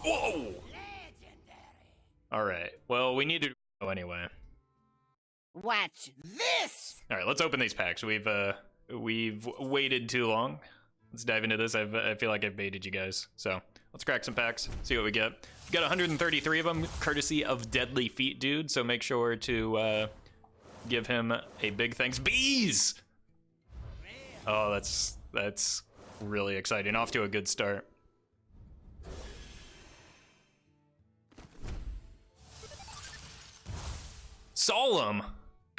Whoa! Alright, well, we need to go anyway. Watch this! Alright, let's open these packs. We've waited too long. Let's dive into this. I feel like I've baited you guys. So, let's crack some packs, see what we get. We've got 133 of them, courtesy of Deadly Feet Dude, so make sure to give him a big thanks. Bees! Oh, that's really exciting. Off to a good start. Solemn!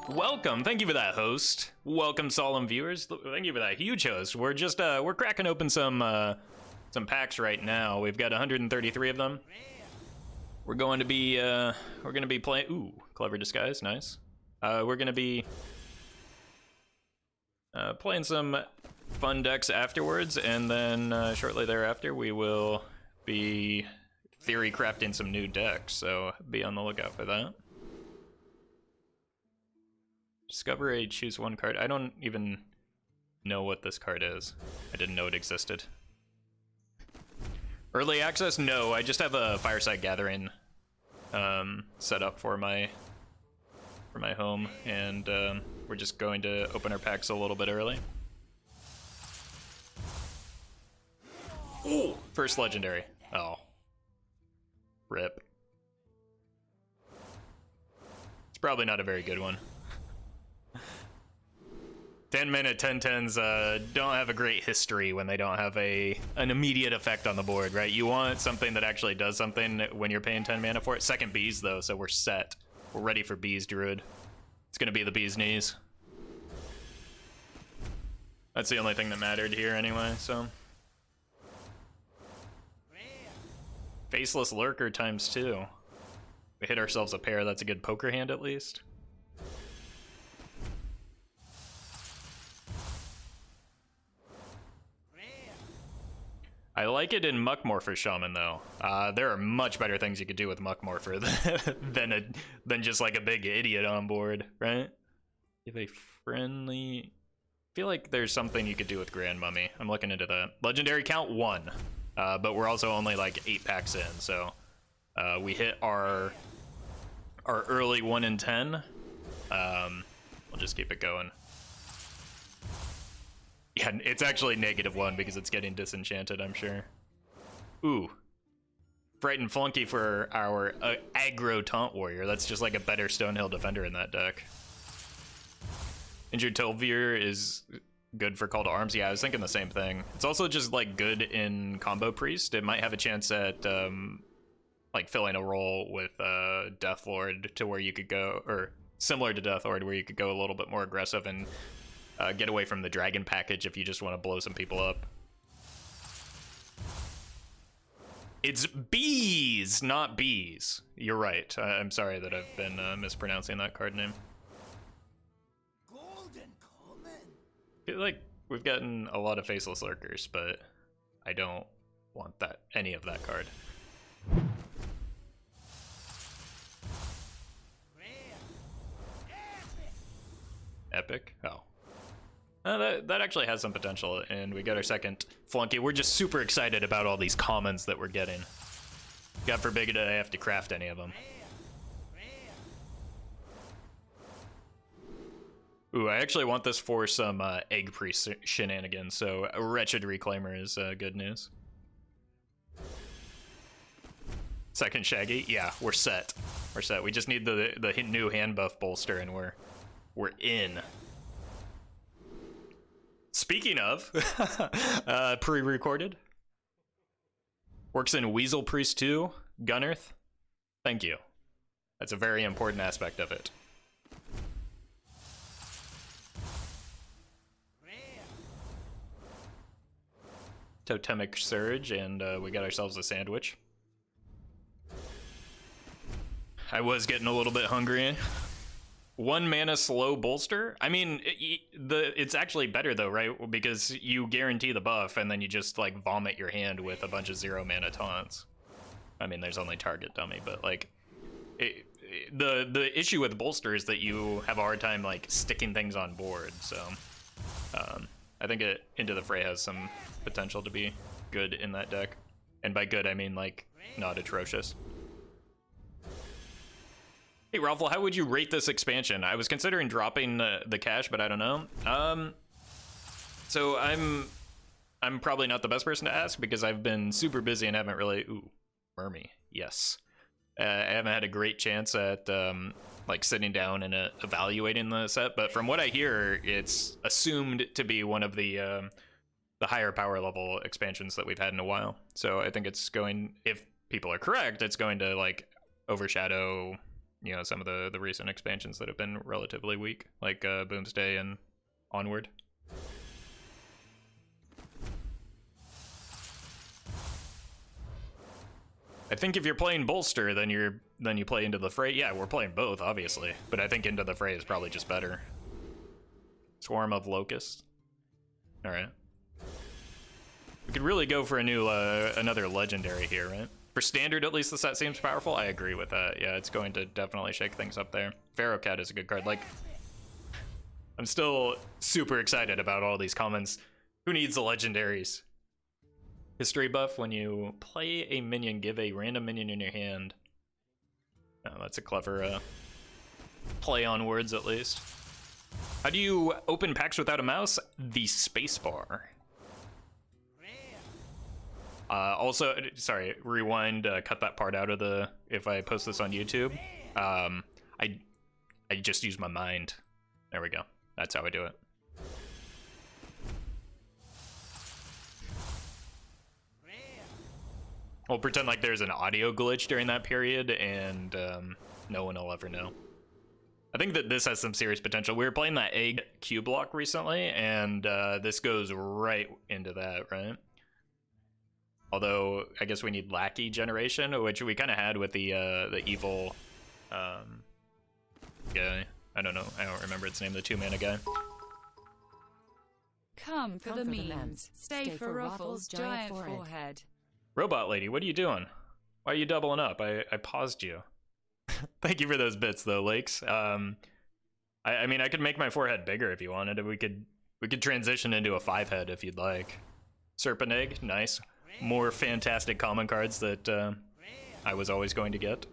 Welcome, thank you for that, host. Welcome, Solemn viewers. Thank you for that huge host. We're just we're cracking open some packs right now. We've got 133 of them. We're going to be playing. Ooh, clever disguise, nice. We're gonna be playing some fun decks afterwards, and then shortly thereafter we will be theory crafting some new decks. So be on the lookout for that. Discover a choose one card. I don't even know what this card is. I didn't know it existed. Early access? No, I just have a Fireside Gathering set up for my home, and we're just going to open our packs a little bit early. Ooh, first legendary. Oh. Rip. It's probably not a very good one. 10-minute 10-10s don't have a great history when they don't have an immediate effect on the board, right? You want something that actually does something when you're paying 10 mana for it. Second bees, though, so we're set. We're ready for bees, Druid. It's gonna be the bee's knees. That's the only thing that mattered here anyway, so. Faceless Lurker ×2. We hit ourselves a pair, that's a good poker hand at least. I like it in Muckmorpher Shaman, though. There are much better things you could do with Muckmorpher than just like a big idiot on board, right? Give a friendly... I feel like there's something you could do with Grand Mummy. I'm looking into that. Legendary count 1, but we're also only like 8 packs in, so we hit our early 1 in 10. We'll just keep it going. Yeah, it's actually -1 because it's getting disenchanted, I'm sure. Ooh. Frightened Flunky for our aggro Taunt Warrior. That's just like a better Stonehill Defender in that deck. Injured Tilvier is good for Call to Arms. Yeah, I was thinking the same thing. It's also just like good in Combo Priest. It might have a chance at like filling a role with Deathlord to where you could go, or similar to Deathlord where you could go a little bit more aggressive and get away from the dragon package if you just want to blow some people up. It's bees, not bees. You're right. I'm sorry that I've been mispronouncing that card name. Golden Common. I feel like we've gotten a lot of Faceless Lurkers, but I don't want any of that card. Epic? Oh. That actually has some potential, and we got our second Flunky. We're just super excited about all these commons that we're getting. God forbid I have to craft any of them. Ooh, I actually want this for some Egg Priest shenanigans, so a Wretched Reclaimer is good news. Second Shaggy? Yeah, we're set. We're set. We just need the new hand buff bolster, and we're in. Speaking of, pre-recorded. Works in Weasel Priest 2, Gunnearth. Thank you. That's a very important aspect of it. Totemic Surge, and we got ourselves a sandwich. I was getting a little bit hungry. 1 mana slow bolster? I mean, it's actually better though, right? Because you guarantee the buff and then you just like vomit your hand with a bunch of 0 mana taunts. I mean, there's only target dummy, but like the issue with bolster is that you have a hard time like sticking things on board. So I think Into the Fray has some potential to be good in that deck. And by good, I mean like not atrocious. Hey Roffle, how would you rate this expansion? I was considering dropping the cash, but I don't know. So I'm probably not the best person to ask because I've been super busy and haven't really. Ooh, Mermy, yes. I haven't had a great chance at like sitting down and evaluating the set, but from what I hear, it's assumed to be one of the higher power level expansions that we've had in a while. So I think it's going, if people are correct, it's going to like overshadow, you know, some of the recent expansions that have been relatively weak, like Boomsday and Onward. I think if you're playing Bolster, then you play Into the Fray. Yeah, we're playing both, obviously, but I think Into the Fray is probably just better. Swarm of Locusts. All right. We could really go for a new another legendary here, right? For standard, at least the set seems powerful. I agree with that. Yeah, it's going to definitely shake things up there. Pharaoh Cat is a good card. Like, I'm still super excited about all these comments. Who needs the legendaries? History buff, when you play a minion, give a random minion in your hand. Oh, that's a clever play on words, at least. How do you open packs without a mouse? The spacebar. Also, sorry, rewind, cut that part out of the, if I post this on YouTube. I just use my mind. There we go. That's how I do it. We'll pretend like there's an audio glitch during that period, and no one will ever know. I think that this has some serious potential. We were playing that egg Q block recently, and this goes right into that, right? Although, I guess we need Lackey generation, which we kind of had with the evil guy. I don't know. I don't remember its name, the 2-mana guy. Come for the memes. Stay for Ruffle's giant forehead. Robot lady, what are you doing? Why are you doubling up? I paused you. Thank you for those bits, though, Lakes. I mean, I could make my forehead bigger if you wanted. We could transition into a 5-head if you'd like. Serpent Egg, nice. More fantastic common cards that I was always going to get.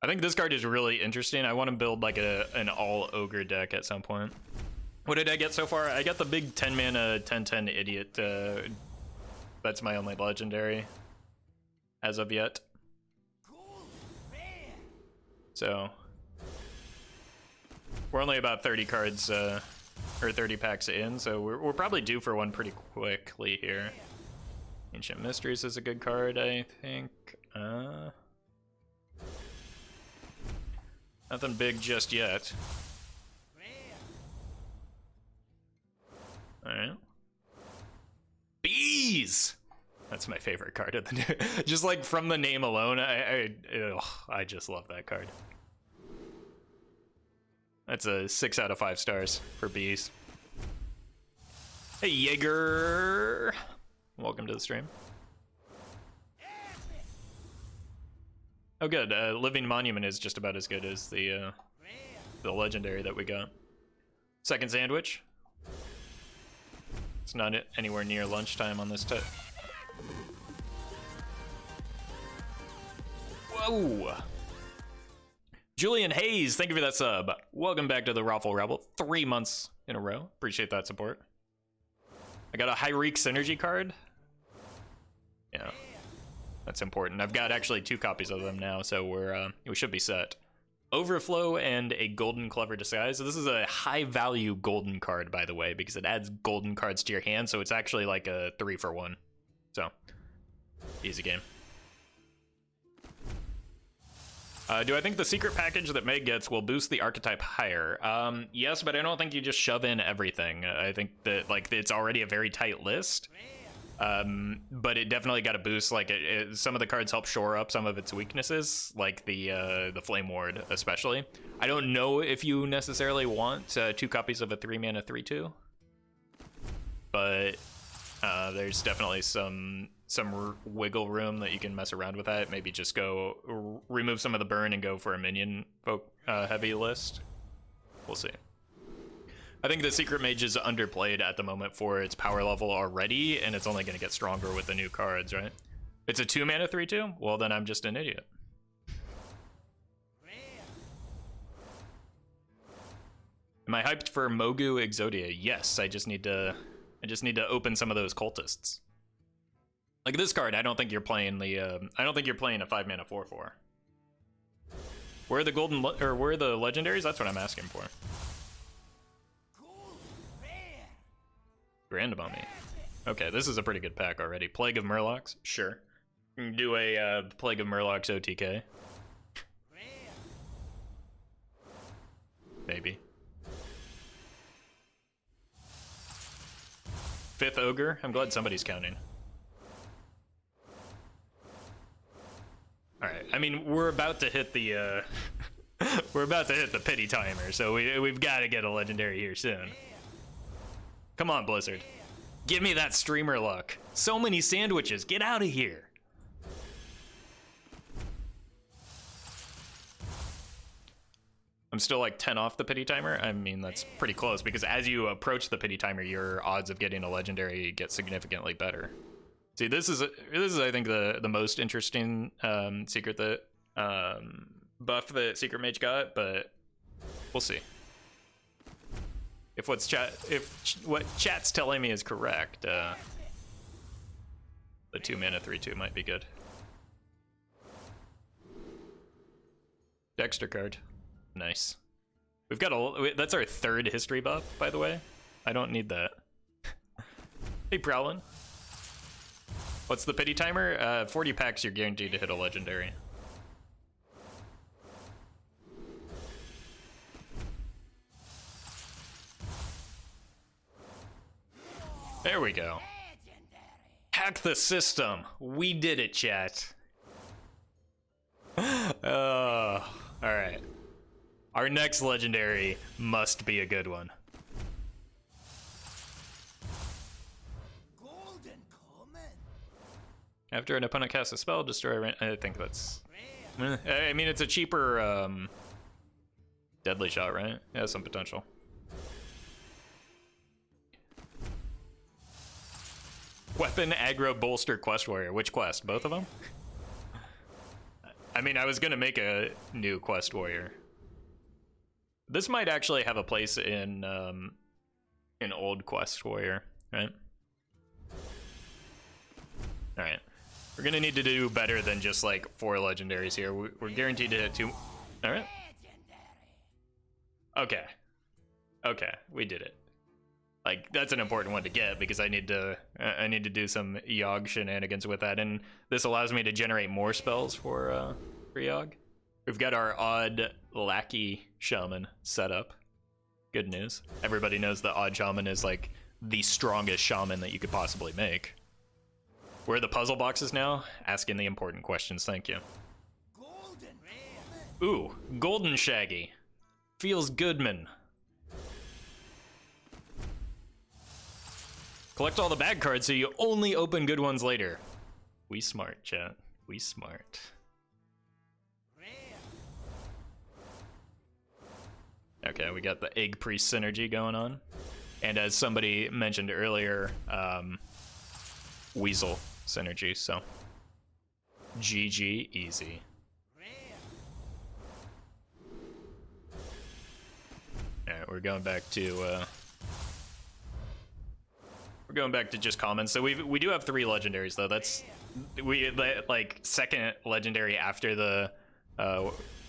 I think this card is really interesting. I want to build like an all ogre deck at some point. What did I get so far? I got the big 10-mana 10/10 idiot. That's my only legendary as of yet. So we're only about 30 cards or 30 packs in, so we're probably due for one pretty quickly here. Ancient Mysteries is a good card, I think. Nothing big just yet. Alright. Bees! That's my favorite card of the new. Just like from the name alone, I just love that card. That's a 6 out of 5 stars for Bees. Hey Jaeger! Welcome to the stream. Oh good, Living Monument is just about as good as the legendary that we got. Second sandwich. It's not anywhere near lunchtime on this type. Whoa! Julian Hayes, thank you for that sub. Welcome back to the Roffle Rebel. 3 months in a row. Appreciate that support. I got a Hyreek Synergy card. Yeah, that's important. I've got actually 2 copies of them now, so we should be set. Overflow and a Golden Clever Disguise. So this is a high value golden card, by the way, because it adds golden cards to your hand, so it's actually like a 3-for-1. So, easy game. Do I think the secret package that Meg gets will boost the archetype higher? Yes, but I don't think you just shove in everything. I think that like it's already a very tight list. But it definitely got a boost. Like some of the cards help shore up some of its weaknesses, like the Flame Ward especially. I don't know if you necessarily want 2 copies of a 3-mana 3/2, but there's definitely some wiggle room that you can mess around with that. Maybe just go remove some of the burn and go for a minion heavy list. We'll see. I think the Secret Mage is underplayed at the moment for its power level already, and it's only going to get stronger with the new cards, right? It's a 2-mana 3/2? Well, then I'm just an idiot. Am I hyped for Mogu Exodia? Yes, I just need to open some of those cultists. Like this card, I don't think you're playing the I don't think you're playing a 5-mana 4/4. Where are the where are the legendaries? That's what I'm asking for. Grand about me. Okay, this is a pretty good pack already. Plague of Murlocs? Sure. You can do a Plague of Murlocs OTK. Maybe. 5th Ogre? I'm glad somebody's counting. Alright, I mean, we're about to hit the, we're about to hit the pity timer, so we've got to get a legendary here soon. Come on, Blizzard. Give me that streamer luck. So many sandwiches. Get out of here. I'm still like 10 off the pity timer. I mean, that's pretty close because as you approach the pity timer, your odds of getting a legendary get significantly better. See, this is I think the most interesting secret that buff that Secret Mage got, but we'll see. If what chat's telling me is correct, the 2-mana 3/2 might be good. Dexter card. Nice. We've got that's our 3rd history buff, by the way. I don't need that. Hey, Prowlin. What's the pity timer? 40 packs, you're guaranteed to hit a legendary. There we go. Hack the system. We did it, chat. All right. Our next legendary must be a good one. After an opponent casts a spell, destroy. I think that's. I mean, it's a cheaper deadly shot, right? It has some potential. Weapon, aggro, bolster, quest warrior. Which quest? Both of them? I mean, I was gonna make a new quest warrior. This might actually have a place in old quest warrior, right? All right, we're gonna need to do better than just like 4 legendaries here. We're guaranteed to hit 2. All right. Okay. Okay, we did it. Like, that's an important one to get because I need to do some Yogg shenanigans with that, and this allows me to generate more spells for Yogg. We've got our odd lackey shaman set up. Good news. Everybody knows the odd shaman is like the strongest shaman that you could possibly make. Where are the puzzle boxes now? Asking the important questions, thank you. Ooh, golden shaggy. Feels goodman. Collect all the bad cards so you only open good ones later. We smart, chat. We smart. Okay, we got the Egg Priest synergy going on. And as somebody mentioned earlier, Weasel synergy, so. GG, easy. Alright, we're going back to just commons. So we do have 3 legendaries though. That's like second legendary after the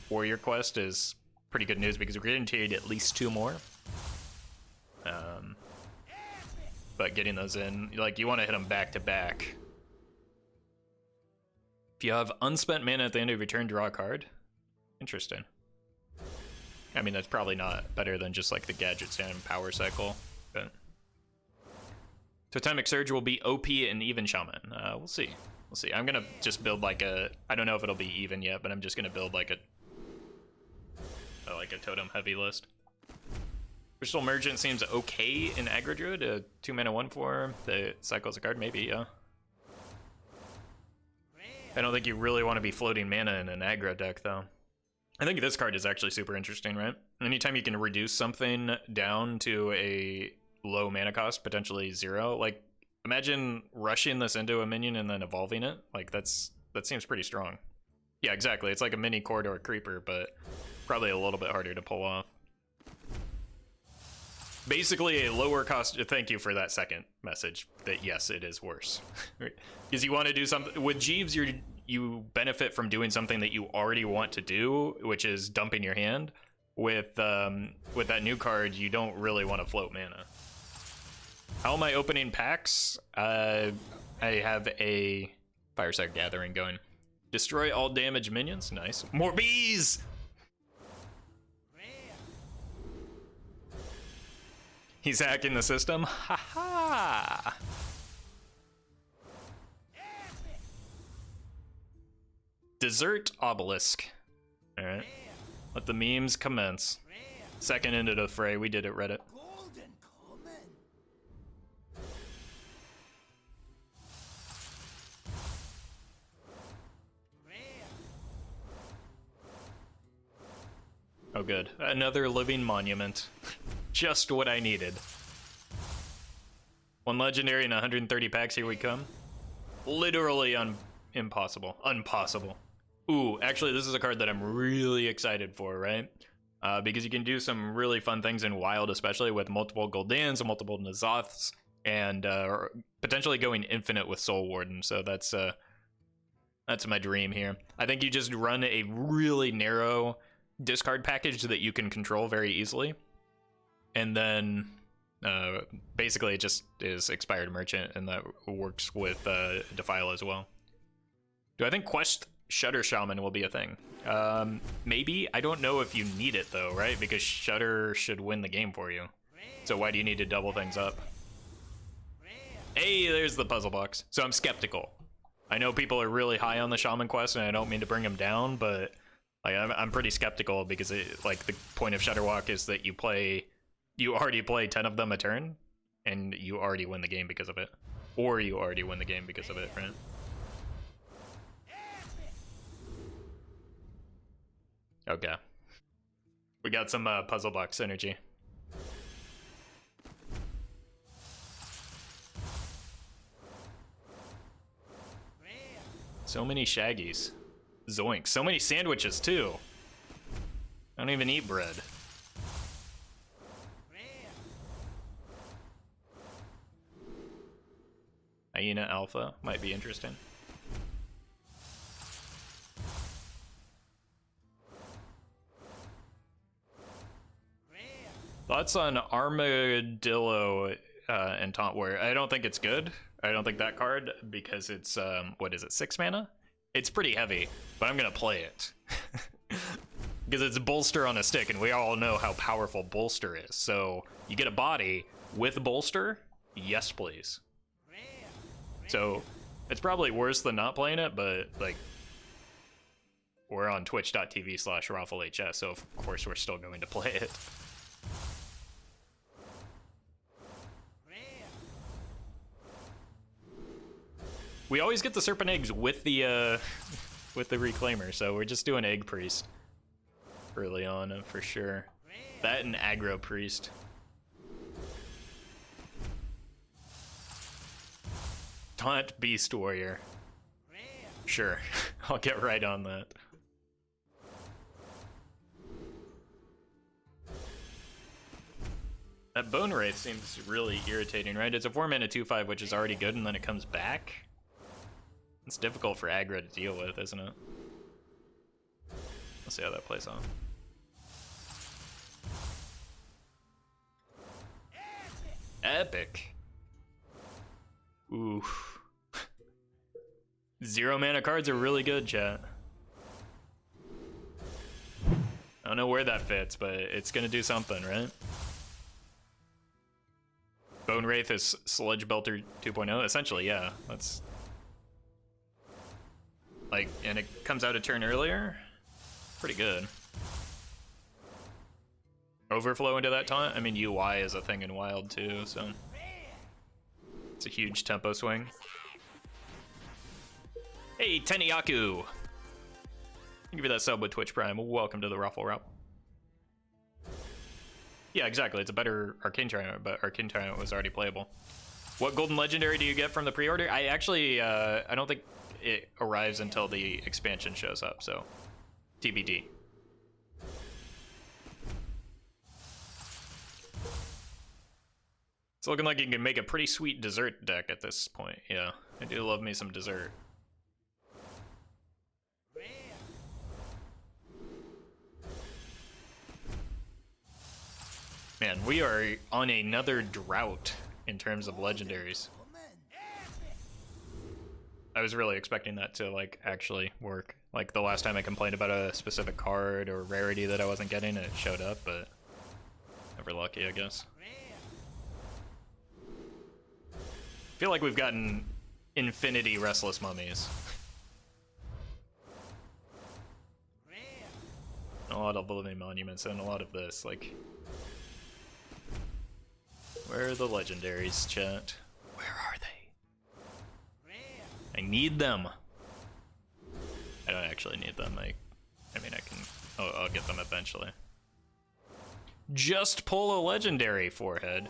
warrior quest is pretty good news because we're guaranteed at least 2 more. But getting those in, like, you want to hit them back to back. If you have unspent mana at the end of your turn, draw a card. Interesting. I mean, that's probably not better than just like the Gadget Stand power cycle, but Totemic Surge will be OP and even Shaman. We'll see. We'll see. I'm gonna just build like a. I don't know if it'll be even yet, but I'm just gonna build like a totem heavy list. Crystal Merchant seems okay in Aggro Druid. A 2-mana 1/4 that cycles a card, maybe. Yeah. I don't think you really want to be floating mana in an aggro deck, though. I think this card is actually super interesting, right? Anytime you can reduce something down to a low mana cost, potentially 0, like Imagine rushing this into a minion and then evolving it. Like, that seems pretty strong. Yeah, exactly. It's like a mini corridor creeper, but probably a little bit harder to pull off. Basically, a lower cost. Thank you for that second message. That yes, it is worse. Because you want to do something with Jeeves, you benefit from doing something that you already want to do, which is dumping your hand. With that new card, you don't really want to float mana. How am I opening packs? I have a Fireside Gathering going. Destroy all damage minions. Nice. More bees! He's hacking the system. Ha ha! Desert Obelisk. Alright. Let the memes commence. Second into the fray. We did it, Reddit. Oh good. Another living monument. Just what I needed. One legendary and 130 packs, here we come. Literally impossible. Unpossible. Ooh, actually this is a card that I'm really excited for, right? Because you can do some really fun things in Wild, especially with multiple Goldans, multiple N'Zoths, and potentially going infinite with Soul Warden. So that's my dream here. I think you just run a really narrow discard package that you can control very easily, and then basically it just is Expired Merchant, and that works with Defile as well. Do I think Quest Shudder Shaman will be a thing? Maybe. I don't know if you need it though, right? Because Shudder should win the game for you. So why do you need to double things up? Hey, there's the puzzle box. So I'm skeptical. I know people are really high on the Shaman quest, and I don't mean to bring them down, but like I'm pretty skeptical because like the point of Shudderwalk is that you already play 10 of them a turn, and you already win the game because of it, or you already win the game because of it, right? Okay, we got some puzzle box synergy. So many Shaggies. Zoink. So many sandwiches, too. I don't even eat bread. Hyena Alpha might be interesting. Thoughts on Armadillo and Taunt Warrior? I don't think it's good. I don't think that card, because it's, what is it, 6 mana? It's pretty heavy, but I'm gonna play it. Because it's Bolster on a stick, and we all know how powerful Bolster is. So, you get a body with Bolster? Yes, please. So, it's probably worse than not playing it, but, like, we're on twitch.tv/RoffleHS, so of course we're still going to play it. We always get the Serpent Eggs with the Reclaimer, so we're just doing Egg Priest early on for sure. That and Aggro Priest. Taunt Beast Warrior. Sure, I'll get right on that. That Bone Wraith seems really irritating, right? It's a 4-mana 2/5, which is already good, and then it comes back. It's difficult for aggro to deal with, isn't it? Let's see how that plays out. Epic. Ooh. 0 mana cards are really good, chat. I don't know where that fits, but it's gonna do something, right? Bone Wraith is Sludge Belter 2.0? Essentially, yeah. That's... like, and it comes out a turn earlier? Pretty good. Overflow into that taunt? I mean, UI is a thing in Wild too, so... it's a huge tempo swing. Hey, Teniyaku! Give you that sub with Twitch Prime. Welcome to the Roffle Route. Yeah, exactly. It's a better Arcane Tyrant, but Arcane Tyrant was already playable. What golden legendary do you get from the pre-order? I actually, I don't think it arrives until the expansion shows up, so TBD. It's looking like you can make a pretty sweet dessert deck at this point. Yeah, I do love me some dessert. Man, we are on another drought in terms of legendaries. I was really expecting that to like actually work. Like the last time I complained about a specific card or rarity that I wasn't getting and it showed up, but never lucky, I guess. I feel like we've gotten infinity restless mummies. A lot of living monuments and a lot of this, like, where are the legendaries, chat? Where are they? I need them. I don't actually need them. I mean, I can. Oh, I'll get them eventually. Just pull a legendary, forehead.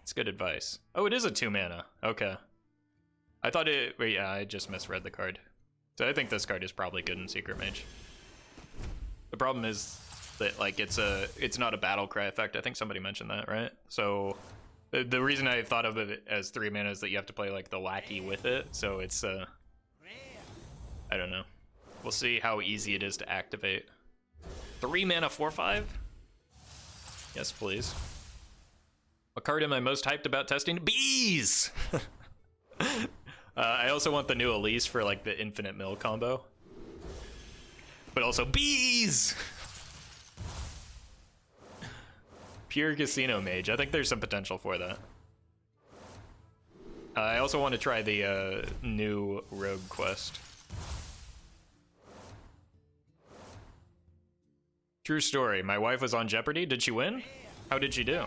It's good advice. Oh, it is a 2 mana. Okay. I thought it. Wait, yeah, I just misread the card. So I think this card is probably good in Secret Mage. The problem is that like it's not a battle cry effect. I think somebody mentioned that, right? So the reason I thought of it as 3 mana is that you have to play like the lackey with it. So it's I don't know. We'll see how easy it is to activate. 3 mana 4/5? Yes, please. What card am I most hyped about testing? Bees! I also want the new Elise for like the infinite mill combo. But also bees! Pure Casino Mage. I think there's some potential for that. I also want to try the new Rogue quest. True story. My wife was on Jeopardy. Did she win? How did she do?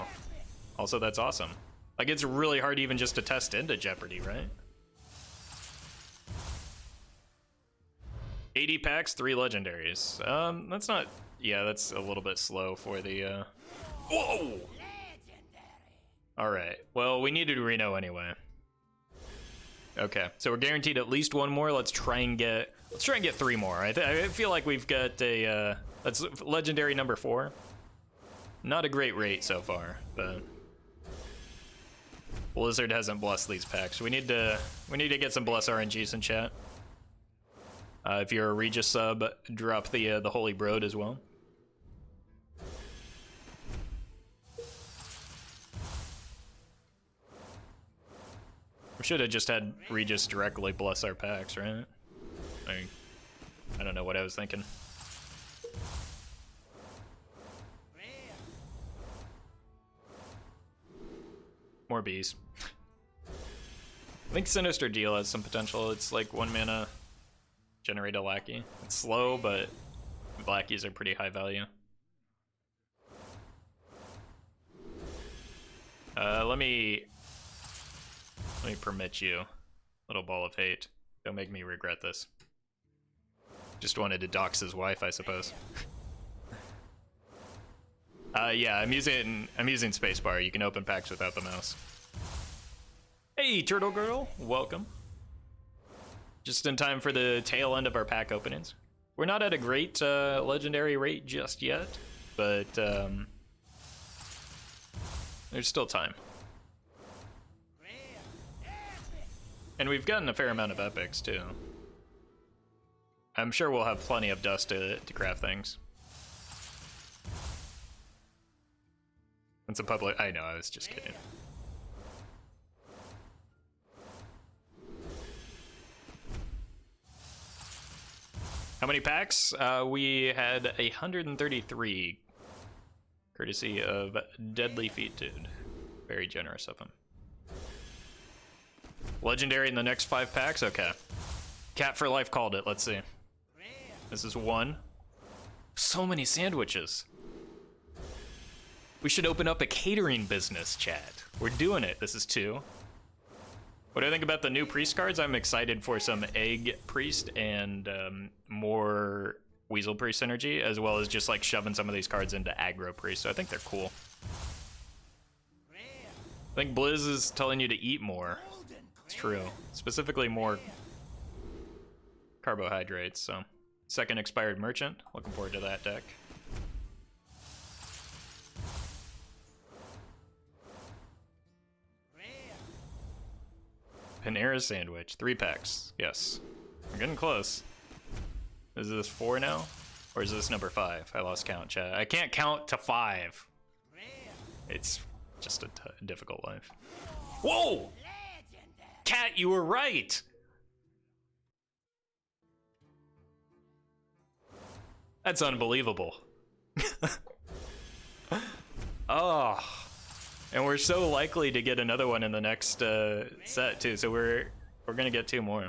Also, that's awesome. Like, it's really hard even just to test into Jeopardy, right? 80 packs, 3 legendaries. That's not... Yeah, that's a little bit slow for the, Whoa! Alright, well, we needed Reno anyway. Okay, so we're guaranteed at least 1 more. Let's try and get 3 more. I feel like we've got a, that's legendary number 4. Not a great rate so far, but... Blizzard hasn't blessed these packs. We need to get some bless RNGs in chat. If you're a Regis sub, drop the Holy Brood as well. We should have just had Regis directly bless our packs, right? I don't know what I was thinking. More bees. I think Sinister Deal has some potential. It's like 1 mana, generate a lackey. It's slow, but lackeys are pretty high value. Let me permit you. Little ball of hate. Don't make me regret this. Just wanted to dox his wife, I suppose. Yeah, I'm using spacebar. You can open packs without the mouse. Hey, Turtle Girl, welcome. Just in time for the tail end of our pack openings. We're not at a great legendary rate just yet, but there's still time. And we've gotten a fair amount of epics too. I'm sure we'll have plenty of dust to craft things. It's a public. I know, I was just kidding. How many packs? We had 133, courtesy of Deadly Feet Dude. Very generous of him. Legendary in the next 5 packs? Okay. Cat for Life called it. Let's see. This is 1. So many sandwiches. We should open up a catering business, chat. We're doing it. This is 2. What do I think about the new priest cards? I'm excited for some egg priest and more weasel priest synergy, as well as just like shoving some of these cards into aggro priest. So I think they're cool. I think Blizz is telling you to eat more. It's true. Specifically more carbohydrates, so. Second expired merchant. Looking forward to that deck. Panera sandwich. 3 packs. Yes. We're getting close. Is this 4 now? Or is this number 5? I lost count, chat. I can't count to 5. It's just a difficult life. Whoa! Cat, you were right! That's unbelievable. Oh. And we're so likely to get another one in the next set too, so we're gonna get 2 more.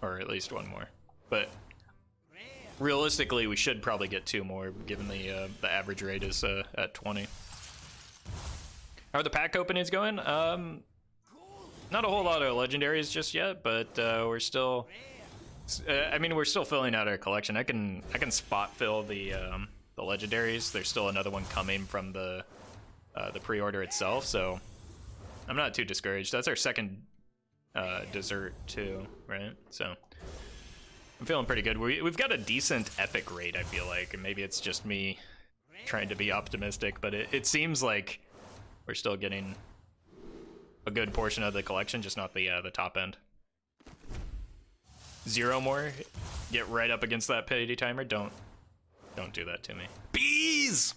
Or at least 1 more. But realistically, we should probably get 2 more, given the average rate is at 20. How are the pack openings going? Not a whole lot of legendaries just yet, but we're still. I mean, we're still filling out our collection. I can spot fill the legendaries. There's still another one coming from the pre-order itself, so I'm not too discouraged. That's our second dessert too, right? So I'm feeling pretty good. We've got a decent epic rate, I feel like, and maybe it's just me trying to be optimistic, but it seems like we're still getting a good portion of the collection, just not the top end. 0 more, get right up against that pity timer. Don't do that to me. Bees!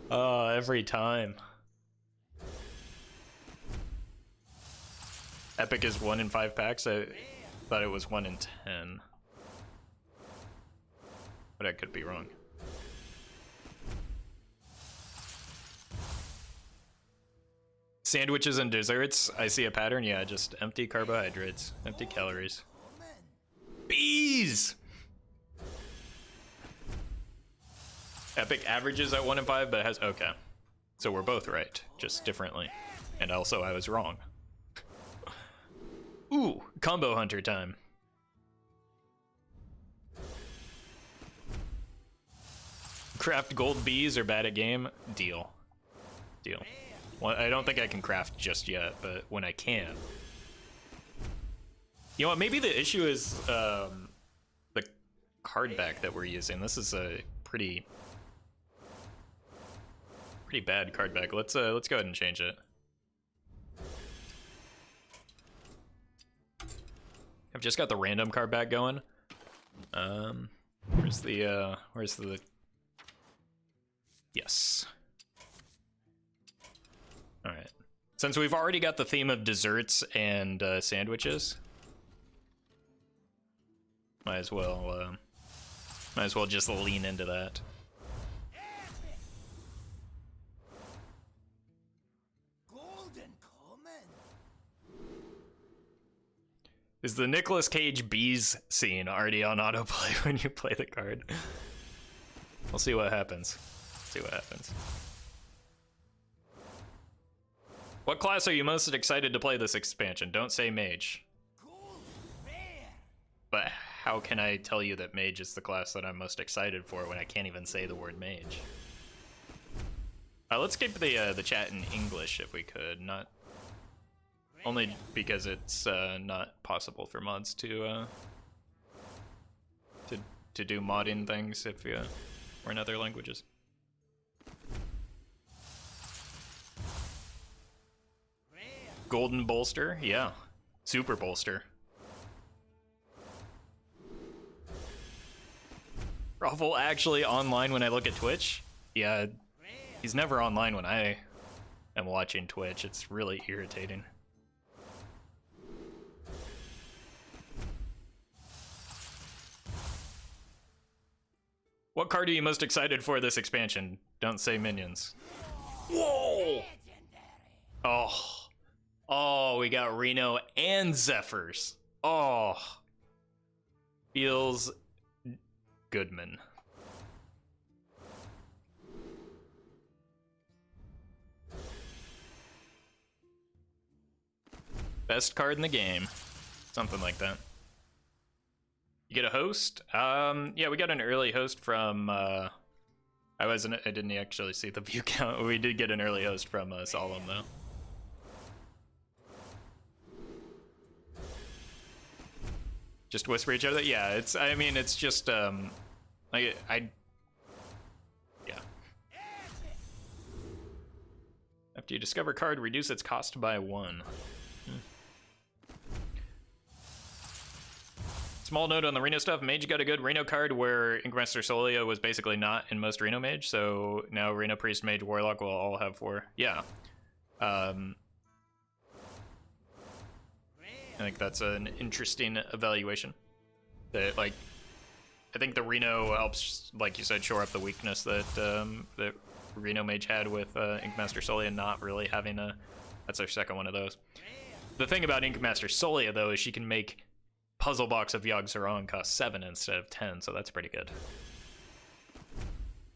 Oh, every time. Epic is 1 in 5 packs. I thought it was 1 in 10. But I could be wrong. Sandwiches and desserts, I see a pattern. Yeah, just empty carbohydrates, empty calories. Bees! Epic averages at 1 in 5, but it has, okay. So we're both right, just differently. And also I was wrong. Ooh, combo hunter time. Craft gold bees or bad at game? Deal. Deal. Well, I don't think I can craft just yet, but when I can. You know what, maybe the issue is the card back that we're using. This is a pretty bad card back. Let's go ahead and change it. I've just got the random card back going. Where's the yes. All right. Since we've already got the theme of desserts and sandwiches, might as well just lean into that. Is the Nicolas Cage bees scene already on autoplay when you play the card? We'll see what happens. See what happens. What class are you most excited to play this expansion? Don't say mage. But how can I tell you that mage is the class that I'm most excited for when I can't even say the word mage? Let's keep the chat in English if we could. Not only because it's not possible for mods to do modding things if we're in other languages. Golden bolster, yeah. Super bolster. Roffle actually online when I look at Twitch? Yeah, he's never online when I am watching Twitch. It's really irritating. What card are you most excited for this expansion? Don't say minions. Whoa! Oh. Oh, we got Reno and Zephyrs. Oh. Feels Goodman. Best card in the game. Something like that. You get a host? Yeah, we got an early host from, I didn't actually see the view count. We did get an early host from Solemn, though. Just whisper each other? Yeah, I mean, it's just, yeah. After you discover a card, reduce its cost by 1. Small note on the Reno stuff. Mage got a good Reno card where Inkmaster Solia was basically not in most Reno Mage, so now Reno Priest, Mage, Warlock will all have 4. Yeah. I think that's an interesting evaluation. That, like, I think the Reno helps, like you said, shore up the weakness that that Reno Mage had with Inkmaster Solia not really having a... That's our second one of those. The thing about Inkmaster Solia, though, is she can make Puzzle Box of Yogg-Saron cost 7 instead of 10, so that's pretty good.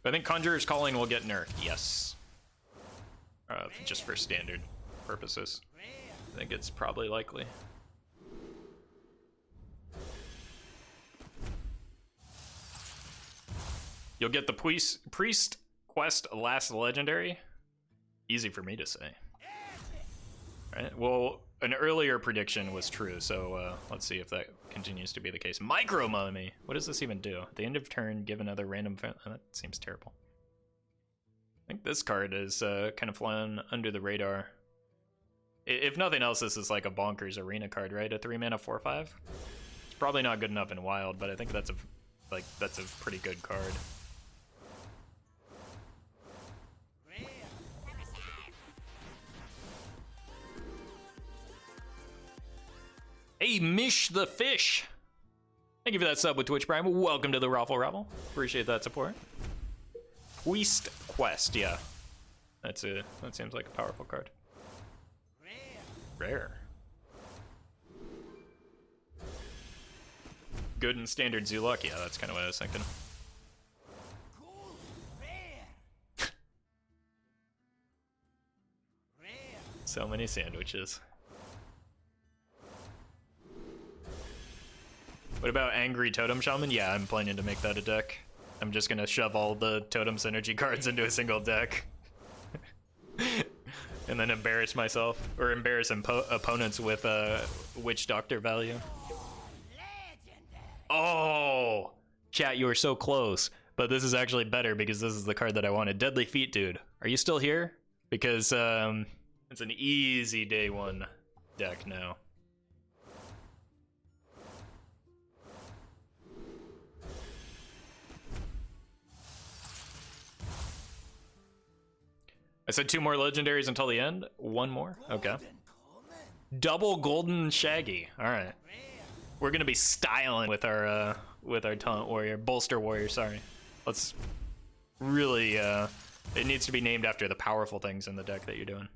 I think Conjurer's Calling will get nerfed, yes. Just for standard purposes. I think it's probably likely. You'll get the Priest Quest Last Legendary. Easy for me to say. Right, well, an earlier prediction was true, so let's see if that continues to be the case. Micro Mummy! What does this even do? At the end of turn, give another random... that seems terrible. I think this card is kind of flying under the radar. If nothing else, this is like a bonkers arena card, right? A 3-mana 4/5? It's probably not good enough in Wild, but I think that's a pretty good card. Hey, Mish the Fish! Thank you for that sub with Twitch Prime. Welcome to the Roffle. Appreciate that support. Priest Quest, yeah. That seems like a powerful card. Rare. Good and standard Zuluk, yeah, that's kind of what I was thinking. So many sandwiches. What about Angry Totem Shaman? Yeah, I'm planning to make that a deck. I'm just gonna shove all the Totem Synergy cards into a single deck. And then embarrass myself, or embarrass opponents with Witch Doctor value. Oh! Chat, you were so close. But this is actually better because this is the card that I wanted. Deadly Feet, dude. Are you still here? Because it's an easy day 1 deck now. I said 2 more legendaries until the end. 1 more? Okay. Double Golden Shaggy. All right. We're gonna be styling with our Taunt Warrior, Bolster Warrior. Sorry. Let's really. It needs to be named after the powerful things in the deck that you're doing.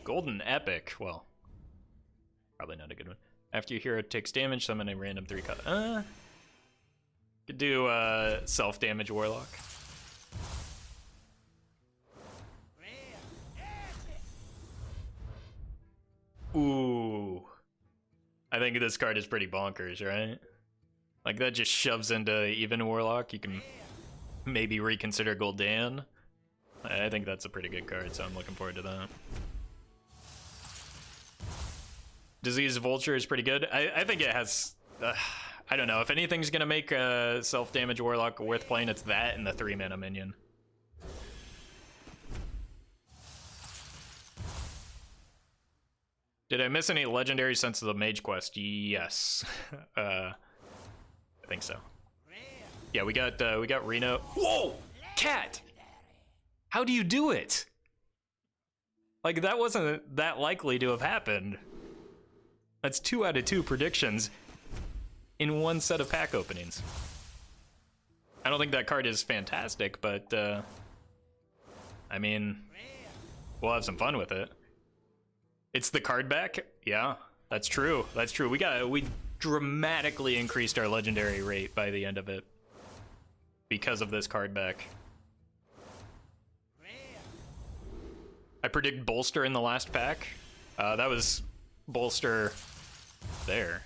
Golden Epic. Well, probably not a good one. After your hero takes damage, summon a random 3 cut. Could do self-damage Warlock. Ooh. I think this card is pretty bonkers, right? Like, that just shoves into even Warlock. You can maybe reconsider Gul'dan. I think that's a pretty good card, so I'm looking forward to that. Disease Vulture is pretty good. I think it has... I don't know. If anything's going to make a self-damage Warlock worth playing, it's that and the 3-mana minion. Did I miss any legendaries since the Mage Quest? Yes. I think so. Yeah, we got Reno. Whoa! Cat! How do you do it? Like, that wasn't that likely to have happened. That's 2 out of 2 predictions in 1 set of pack openings. I don't think that card is fantastic, but I mean, we'll have some fun with it. It's the card back? Yeah, that's true. That's true. We dramatically increased our legendary rate by the end of it. because of this card back. I predict Bolster in the last pack. That was Bolster there.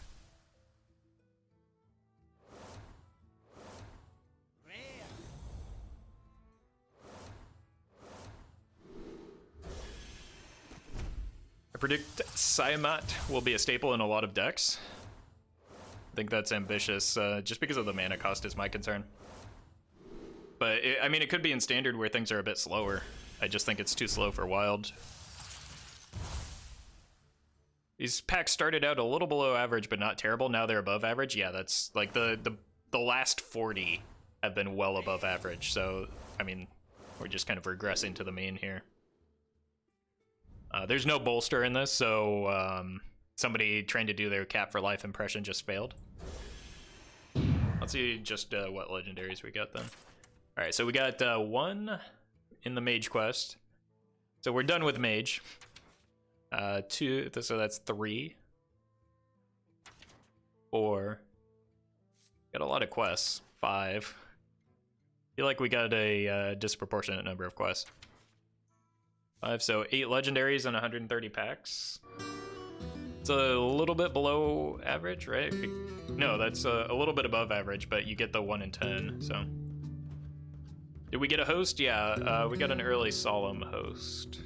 I predict Siamat will be a staple in a lot of decks. I think that's ambitious, just because of the mana cost is my concern. But, I mean, it could be in Standard where things are a bit slower. I just think it's too slow for Wild. These packs started out a little below average, but not terrible. Now they're above average. Yeah, that's like the last 40 have been well above average. So, I mean, we're just kind of regressing to the mean here. There's no Bolster in this, so somebody trying to do their Cap for Life impression just failed. Let's see just what legendaries we got then. All right, so we got 1 in the Mage quest. So we're done with Mage. 2, so that's 3. 4. Got a lot of quests. 5. Feel like we got a disproportionate number of quests. 5, so 8 legendaries and 130 packs. It's a little bit below average, right? No, that's a little bit above average, but you get the 1 in 10, so. Did we get a host? Yeah, we got an early Solemn host.